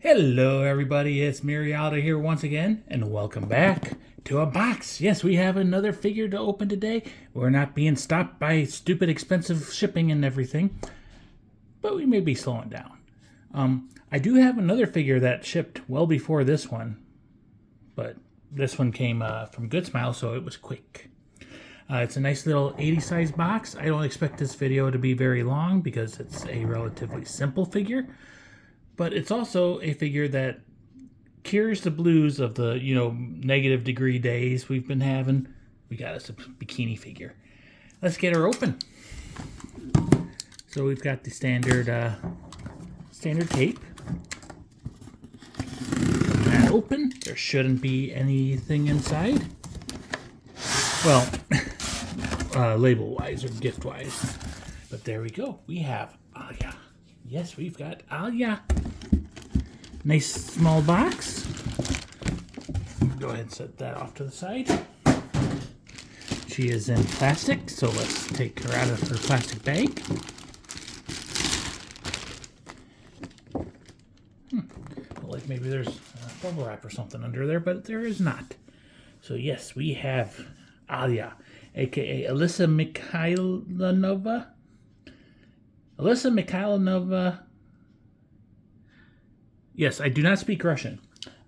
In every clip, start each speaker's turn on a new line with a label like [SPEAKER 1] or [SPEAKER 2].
[SPEAKER 1] Hello everybody, it's Mirialda here once again, and welcome back to a box. Yes, we have another figure to open today. We're not being stopped by stupid expensive shipping and everything, but we may be slowing down. I do have another figure that shipped well before this one, but this one came from Good Smile, so it was quick. It's a nice little 80 size box. I don't expect this video to be very long because it's a relatively simple figure. But it's also a figure that cures the blues of the, negative degree days we've been having. We got us a bikini figure. Let's get her open. So we've got the standard tape. That open. There shouldn't be anything inside. Well, label-wise or gift-wise. But there we go. We have Alya. Yes, we've got Alya. Nice small box. Go ahead and set that off to the side. She is in plastic, so let's take her out of her plastic bag. Like maybe there's bubble wrap or something under there, but there is not. So yes, we have Alya, aka Alisa Mikhailovna. Alisa Mikhailovna. Yes, I do not speak Russian.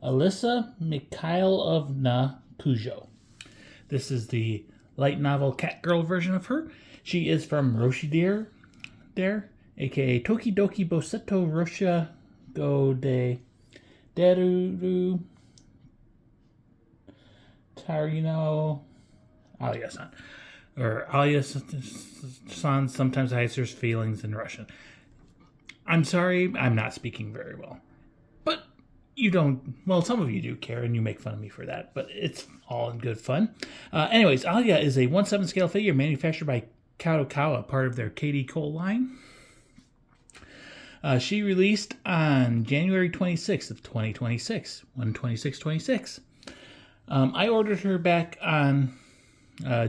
[SPEAKER 1] Alisa Mikhailovna Kujou. This is the light novel Catgirl version of her. She is from Roshidere, aka Tokidoki Bosotto Roshidere Dereru Alya-san. Or Alya-san, sometimes hides her feelings in Russian. I'm sorry, I'm not speaking very well. But you don't, well, some of you do care and you make fun of me for that, but it's all in good fun. Anyways, Alya is a 1/7 scale figure manufactured by Kadokawa, part of their Katie Cole line. She released on January 26th of 2026, 1/26/26. I ordered her back on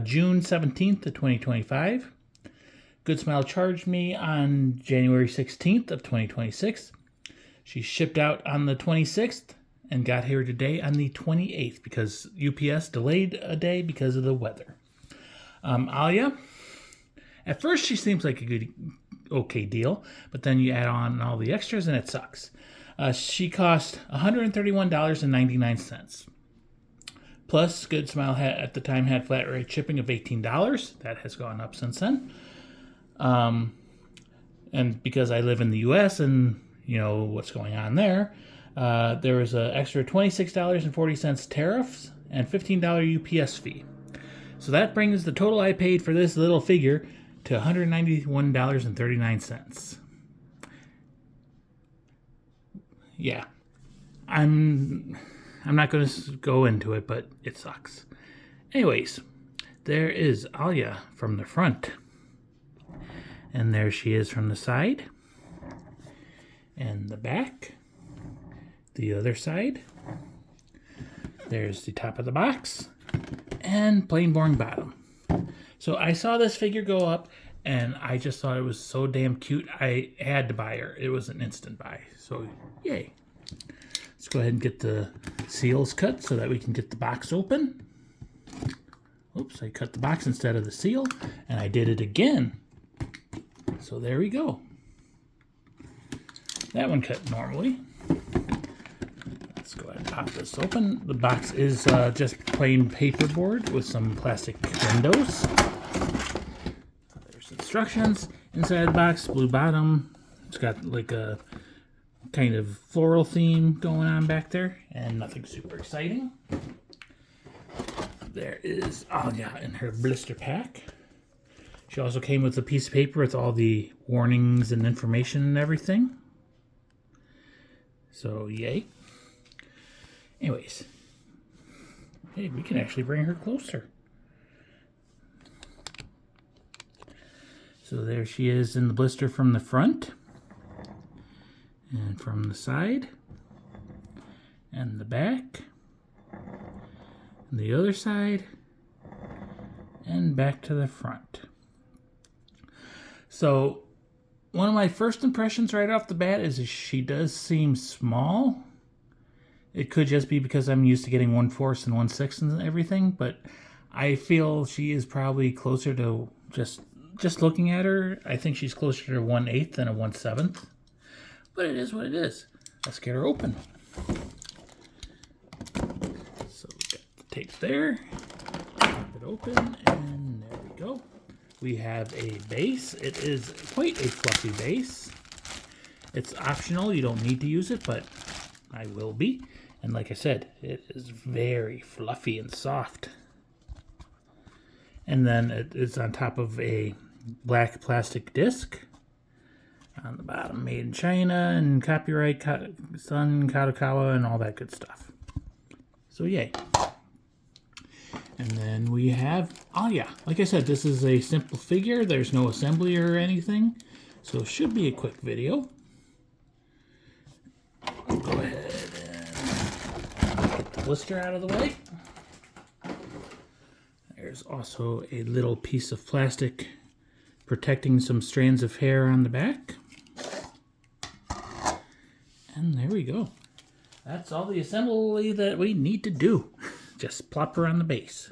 [SPEAKER 1] June 17th of 2025. Good Smile charged me on January 16th of 2026. She shipped out on the 26th and got here today on the 28th because UPS delayed a day because of the weather. Alya, at first she seems like a okay deal, but then you add on all the extras and it sucks. She cost $131.99. Plus, Good Smile at the time had flat rate shipping of $18. That has gone up since then. And because I live in the U.S. and you know what's going on there, there was an extra $26.40 tariffs and $15 UPS fee. So that brings the total I paid for this little figure to $191.39. Yeah, I'm not going to go into it, but it sucks. Anyways, there is Alya from the front. And there she is from the side. And the back. The other side. There's the top of the box. And plain boring bottom. So I saw this figure go up, and I just thought it was so damn cute, I had to buy her. It was an instant buy. So, yay. Let's go ahead and get the seals cut so that we can get the box open. Oops, I cut the box instead of the seal, and I did it again. So there we go. That one cut normally. Let's go ahead and pop this open. The box is just plain paperboard with some plastic windows. There's instructions inside the box, blue bottom. It's got like a kind of floral theme going on back there, and nothing super exciting. There is Alya in her blister pack. She also came with a piece of paper with all the warnings and information and everything. So, yay. Anyways. Hey, we can actually bring her closer. So there she is in the blister from the front. And from the side. And the back. And the other side. And back to the front. So One of my first impressions right off the bat is she does seem small. It could just be because I'm used to getting 1/4 and 1/6 and everything, but I feel she is probably closer to just looking at her. I think she's closer to 1/8 than a 1/7. But it is what it is. Let's get her open. So we got the tape there. Pop it open, and there we go. We have a base. It is quite a fluffy base. It's optional. You don't need to use it, but I will be. And like I said, it is very fluffy and soft. And then it is on top of a black plastic disc. On the bottom, made in China and copyright Sun, Kadokawa, and all that good stuff. So yay. And then we have Alya. Like I said, this is a simple figure. There's no assembly or anything. So it should be a quick video. We'll go ahead and get the blister out of the way. There's also a little piece of plastic protecting some strands of hair on the back. And there we go. That's all the assembly that we need to do. Just plop her on the base.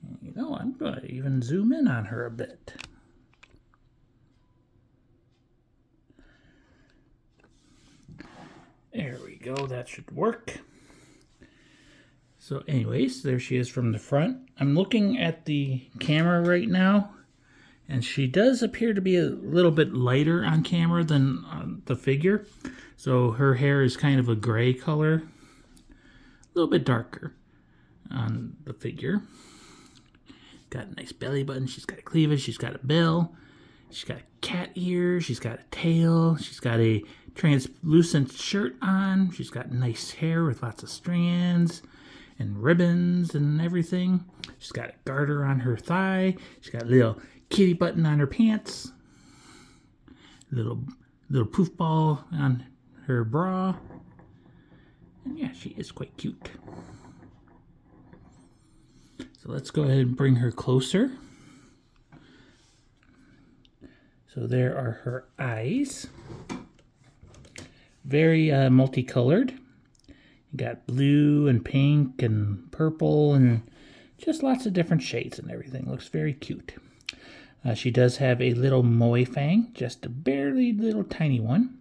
[SPEAKER 1] And, you know, I'm going to even zoom in on her a bit. There we go. That should work. So anyways, there she is from the front. I'm looking at the camera right now, and she does appear to be a little bit lighter on camera than on the figure. So her hair is kind of a gray color, a little bit darker on the figure. Got a nice belly button, she's got a cleavage, she's got a bill, she's got cat ears, she's got a tail, she's got a translucent shirt on, she's got nice hair with lots of strands and ribbons and everything. She's got a garter on her thigh, she's got a little kitty button on her pants, little poof ball on her bra, and yeah, she is quite cute. So let's go ahead and bring her closer. So there are her eyes, very multicolored. You got blue and pink and purple and just lots of different shades and everything. Looks very cute. She does have a little moe fang, just a barely little tiny one.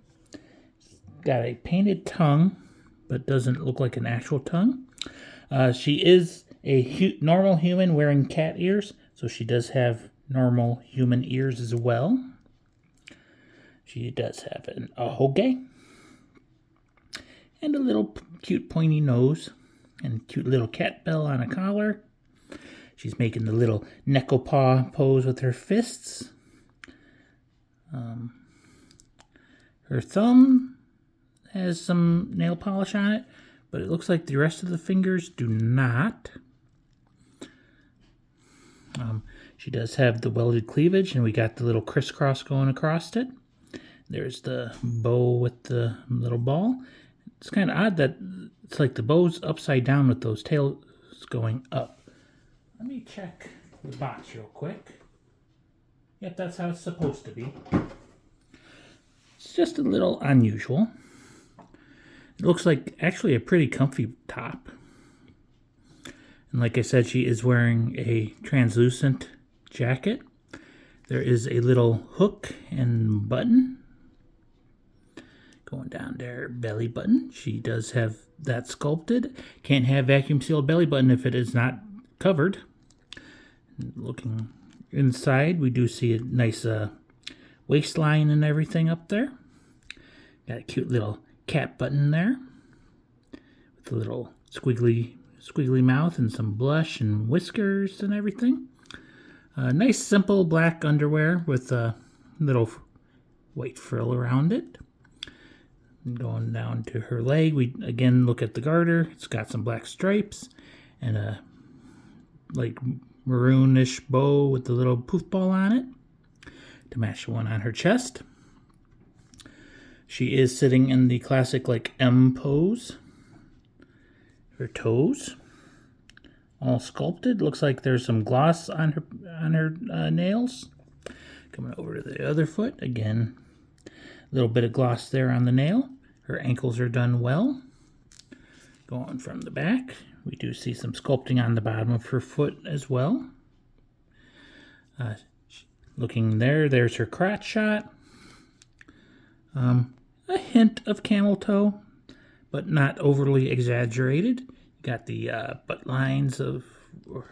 [SPEAKER 1] Got a painted tongue, but doesn't look like an actual tongue. She is a normal human wearing cat ears, so she does have normal human ears as well. She does have a hoge and a little cute pointy nose and cute little cat bell on a collar. She's making the little neko paw pose with her fists. Her thumb has some nail polish on it, but it looks like the rest of the fingers do not. She does have the welded cleavage, and we got the little crisscross going across it. There's the bow with the little ball. It's kind of odd that it's like the bow's upside down with those tails going up. Let me check the box real quick. Yep, that's how it's supposed to be. It's just a little unusual. It looks like actually a pretty comfy top. And like I said, she is wearing a translucent jacket. There is a little hook and button going down there, belly button. She does have that sculpted. Can't have vacuum sealed belly button if it is not covered. Looking inside, we do see a nice waistline and everything up there. Got a cute little cat button there with a little squiggly mouth and some blush and whiskers and everything. Nice simple black underwear with a little white frill around it. And going down to her leg, we again look at the garter. It's got some black stripes and a like maroonish bow with the little poof ball on it to match the one on her chest. She is sitting in the classic like M pose. Her toes all sculpted. Looks like there's some gloss on her nails. Coming over to the other foot again. little bit of gloss there on the nail. Her ankles are done well. Going from the back, we do see some sculpting on the bottom of her foot as well. Looking there, there's her crotch shot. A hint of camel toe, but not overly exaggerated. You got the butt lines of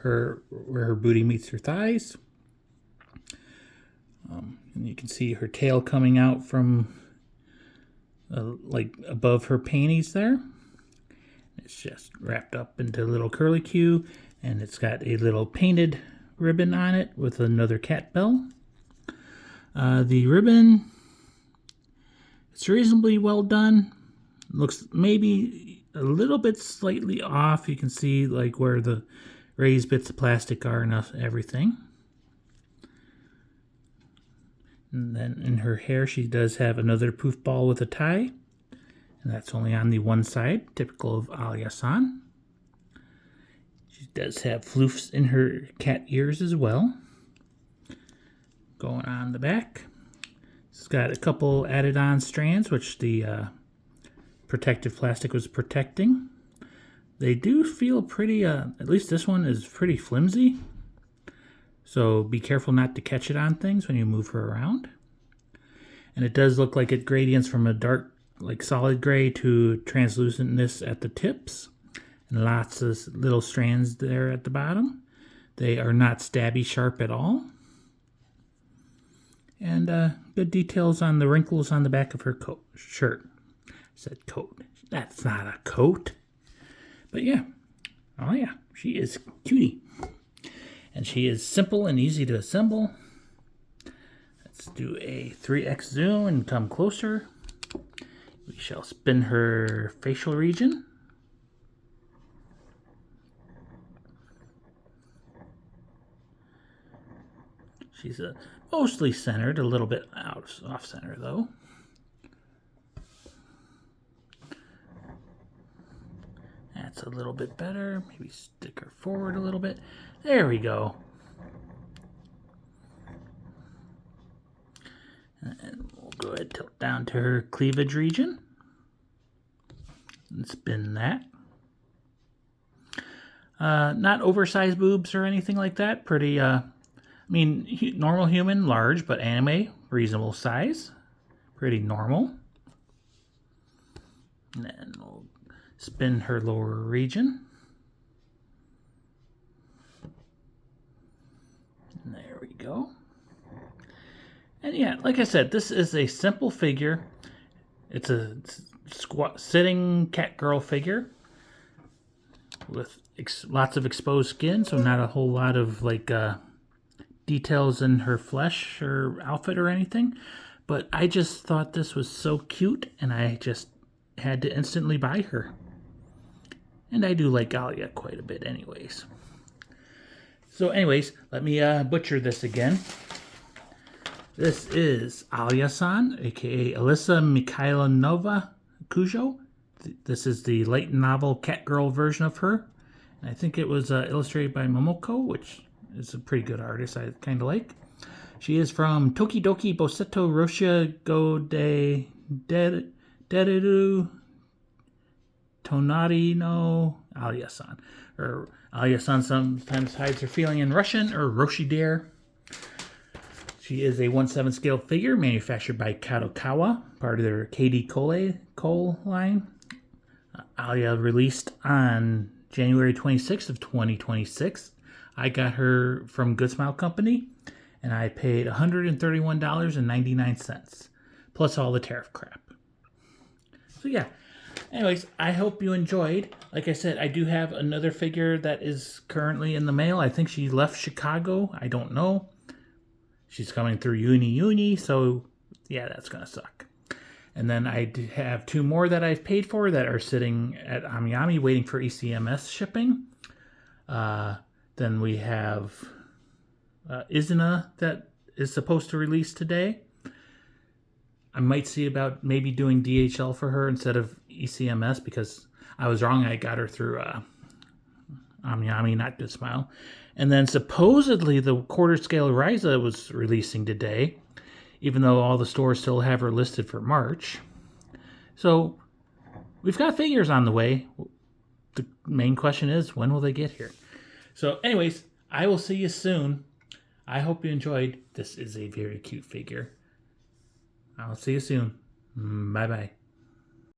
[SPEAKER 1] her where her booty meets her thighs. And you can see her tail coming out from like above her panties there. It's just wrapped up into a little curlicue, and it's got a little painted ribbon on it with another cat bell. The ribbon, it's reasonably well done. Looks maybe a little bit slightly off. You can see like where the raised bits of plastic are and everything. And then in her hair, she does have another poof ball with a tie. And that's only on the one side, typical of Alya-san. She does have floofs in her cat ears as well. Going on the back, it's got a couple added on strands, which the protective plastic was protecting. They do feel pretty, at least this one is pretty flimsy. So be careful not to catch it on things when you move her around. And it does look like it gradients from a dark, like solid gray to translucentness at the tips. And lots of little strands there at the bottom. They are not stabby sharp at all. And good details on the wrinkles on the back of her shirt. I said coat. That's not a coat. But yeah. Oh yeah. She is cutie. And she is simple and easy to assemble. Let's do a 3x zoom and come closer. We shall spin her facial region. She's mostly centered, a little bit off center though. That's a little bit better. Maybe stick her forward a little bit. There we go. And we'll go ahead and tilt down to her cleavage region. And spin that. Not oversized boobs or anything like that. Pretty, I mean, normal human, large, but anime, reasonable size. Pretty normal. And then we'll spin her lower region. And there we go. And yeah, like I said, this is a simple figure. It's a sitting cat girl figure with lots of exposed skin, so not a whole lot of like details in her flesh or outfit or anything. But I just thought this was so cute, and I just had to instantly buy her. And I do like Alya quite a bit anyways. So anyways, let me butcher this again. This is Alya-san, aka Alisa Mikhailovna Kujou. This is the light novel cat girl version of her. And I think it was illustrated by Momoko, which is a pretty good artist I kind of like. She is from Tokidoki Bosotto Roshidere Dereru Tonari no Alya-san. Or Alya-san sometimes hides her feeling in Russian, or Roshidere. She is a 1/7 scale figure manufactured by Kadokawa, part of their KD Cole line. Alya released on January 26th of 2026. I got her from Good Smile Company, and I paid $131.99, plus all the tariff crap. So yeah, anyways, I hope you enjoyed. Like I said, I do have another figure that is currently in the mail. I think she left Chicago. I don't know. She's coming through Uni, so yeah, that's going to suck. And then I have two more that I've paid for that are sitting at Amiyami waiting for ECMS shipping. Then we have Izuna that is supposed to release today. I might see about maybe doing DHL for her instead of ECMS, because I was wrong. I got her through Amiyami, not Good Smile. And then supposedly the quarter scale Ryza was releasing today. even though all the stores still have her listed for March. So we've got figures on the way. The main question is, when will they get here? So anyways, I will see you soon. I hope you enjoyed. This is a very cute figure. I'll see you soon. Bye-bye.